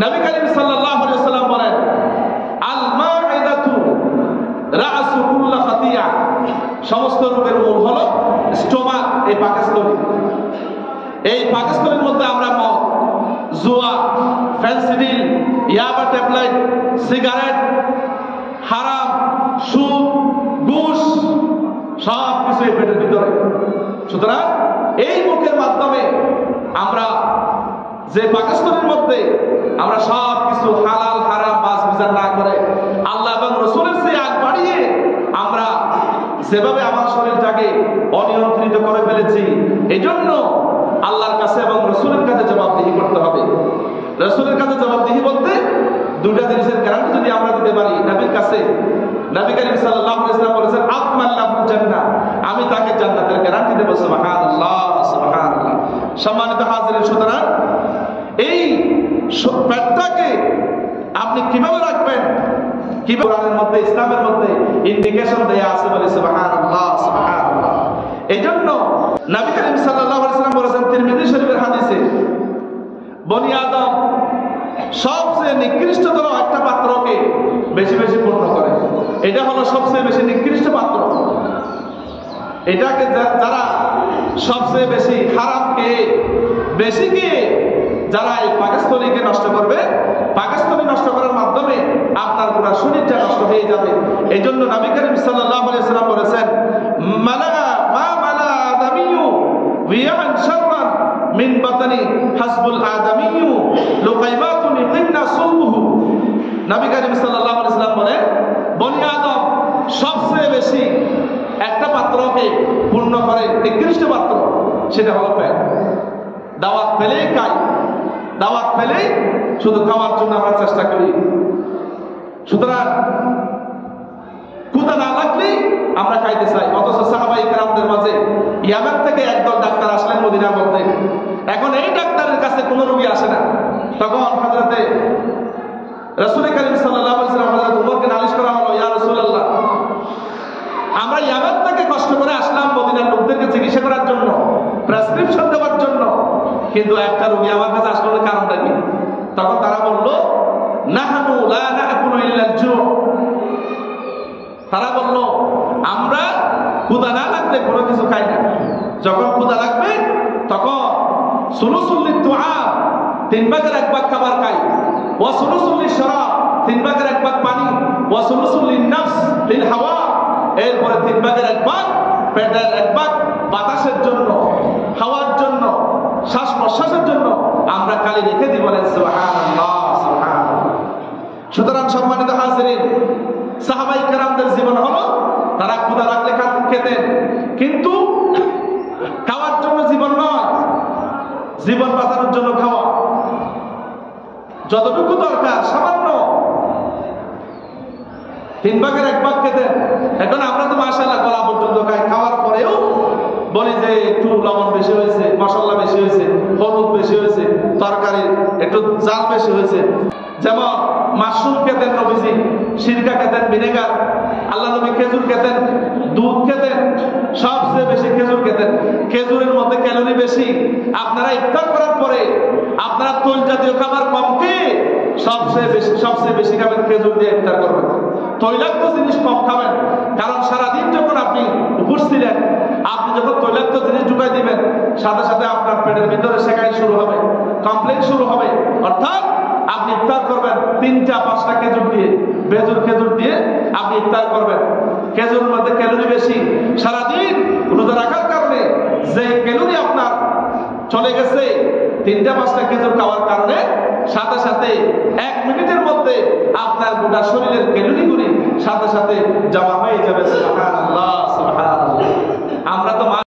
নবী করিম সাল্লাল্লাহু আলাইহি ওয়াসাল্লাম বলেন, আল মাইদাতু রাসু কুল্লি খাতিয়া, সমস্ত রোগের মূল হলো স্টোমাক, এই পাকস্থলী। এই পাকস্থলীর মধ্যে আমরা মদ, জুয়া, ফেন্সিডিল, ইয়াবা ট্যাবলেট, সিগারেট, হারাম, সুদ, ঘুষ সব কিছু এই পেটের ভিতরে। সুতরাং এই মুখের মাধ্যমে আমরা যে পাকস্থলীর মধ্যে আমরা সব কিছু হালাল হারাম বাছ বিচার না করে আল্লাহ এবং রাসূলের চেয়ে আগ বাড়িয়ে আমরা যেভাবে আমার শরীরটাকে অনিয়ন্ত্রিত করে ফেলেছি, এই জন্য আল্লাহর কাছে এবং রাসূলের কাছে জবাবদিহি করতে হবে। রাসূলের কাছে জবাবদিহি বলতে দুইটা জিনিসের গ্যারান্টি যদি আমরা দিতে পারি নবীর কাছে, নবী করিম সাল্লাল্লাহু আলাইহি ওয়াসাল্লাম বলেছেন, আতমাল্লাহুল জান্নাহ, আমি তাকে জান্নাতের গ্যারান্টি দেব। সুবহানাল্লাহ, সুবহানাল্লাহ। সম্মানিত হাজিরিন, সুতরাং এই পেটটাকে আপনি কিভাবে রাখবেন, কি কোরআনের মধ্যে, ইসলামের মধ্যে ইন্ডিকেশন দেয়া আছে, বলে সুবহানাল্লাহ, সুবহানাল্লাহ। এইজন্য নবী করিম সাল্লাল্লাহু আলাইহি ওয়াসাল্লাম বলেছেন তিরমিজি শরীফের হাদিসে, বনি আদম সবচেয়ে নিকৃষ্টতর একটা পাত্রকে বেশি বেশি পূর্ণ করে। এটা হলো সবচেয়ে বেশি নিকৃষ্ট পাত্র। এটাকে যারা সবচেয়ে বেশি হারামকে বেশি গিয়ে যারা এই পাকস্থলীকে নষ্ট করবে, পাকস্থলী নষ্ট করার মাধ্যমে আপনার পুরো শরীরটা নষ্ট হয়ে যাবে। এই জন্য নবী করিম সাল্লাল্লাহু আলাইহি ওয়াসাল্লাম বলেছেন, মালা আদামিয়্যু বিয়ান শাররান মিন বাতনি হাসবুল আদামিয়্যু লুকাইমাতুন ইকিন্না সুলবুহু। নবী করিম সাল্লাল্লাহু আলাইহি ওয়াসাল্লাম বলেন, বনি আদম সবচেয়ে বেশি একটা পাত্রকে পূর্ণ করে, নিকৃষ্ট পাত্র, সেটা হলো পেট। দাওয়াত পেলেই খাই, দাওয়াত পেলেই শুধু খাওয়ার জন্য আমরা চেষ্টা করি। সুতরাং ক্ষুধা না লাগলেই আমরা খাইতে চাই। অথচ সাহাবায়ে কেরামদের মাঝে ইয়ামান থেকে একদল ডাক্তার আসলেন মদিনার মধ্যে। এখন এই ডাক্তারের কাছে কোনো রোগী আসে না। তখন হযরতে রাসূল করিম সাল্লাল্লাহু আলাইহি ওয়াসাল্লাম হযরত উমরকে নালিশ করা হলো, ইয়া রাসূলুল্লাহ, আমরা ইয়ামান থেকে কষ্ট করে আসলাম মদিনার লোকদেরকে চিকিৎসা করার জন্য, প্রেসক্রিপশন দেওয়ার জন্য, কিন্তু একটা রোগী আমার কাছে আসলো না, কারণটা কি? তখন তারা বলল, নাহনু লা নাকুলু ইল্লাল জু'। তারা বলল, আমরা ক্ষুধা না লাগলে কোনো কিছু খাই না। যখন ক্ষুধা লাগবে তখন সুলুসুল লিতুআম, 3 ভাগের 1 ভাগ খাবার খাই, ওয়া সুলুসুল লিশরাব, 3 ভাগের 1 ভাগ পানি, ওয়া সুলুসুল লিন-নাফস লিল হাওয়া, এরপরে 3 ভাগের 1 ভাগ পেটের 1 ভাগ বাতাসের জন্য, হাওয়ার জন্য, শ্বাস প্রশ্বাসের জন্য আমরা খালি রেখে দিই। বলেন সুবহানাল্লাহ, সুবহানাল্লাহ। সুতরাং সম্মানিত হাজিরিন, সাহাবায়ে কেরামদের জীবন হলো তারা ক্ষুধা লাগলে খেতেন, কিন্তু খাওয়ার জন্য জীবন নয়, জীবন বাঁচানোর জন্য খাওয়া। যতটুকু দরকার সামান্য 3 ভাগের 1 ভাগ খেতেন। এখন আমরা তো মাশাআল্লাহ গলা পর্যন্ত খাই, খাওয়ার পরেও বলি যে একটু লবণ বেশি হয়েছে, মশলা বেশি হয়েছে, হলুদ বেশি হয়েছে, তরকারি একটু জাল বেশি হয়েছে। যেমন মাশরুম খেতেন নবীজি, সিরকা খেতেন, ভিনেগার, আল্লাহ নবী খেজুর খেতেন, দুধ খেতেন, সবচেয়ে বেশি খেজুর খেতেন। খেজুরের মধ্যে ক্যালোরি বেশি। আপনারা ইফতার করার পরে আপনারা তৈল জাতীয় খাবার কম খেয়ে সবচেয়ে বেশি খাবেন খেজুর দিয়ে ইফতার করবেন। তৈলাক্ত জিনিস কম খাবেন, কারণ সারাদিন যখন আপনি উপোস ছিলেন, আপনি যখন তৈলাক্ত জিনিস ঢুকাই দিবেন, সাথে সাথে আপনার পেটের ভিতরে সেকাই শুরু হবে, কমপ্লেন শুরু হবে। অর্থাৎ আপনি ইফতার করবেন 3-5টা খেজুর দিয়ে, বেজুর খেজুর দিয়ে আপনি ইফতার করবেন। খেজুরের মধ্যে ক্যালোরি বেশি। সারাদিন রোজা রাখার কারণে যে ক্যালোরি আপনার চলে গেছে 3-5টা খেজুর খাওয়ার কারণে, সাথে সাথে 1 মিনিটের মধ্যে আপনার গোটা শরীরের ক্যালোরিগুলি সাথে সাথে জমা হয়ে যাবে। সুবহানাল্লাহ।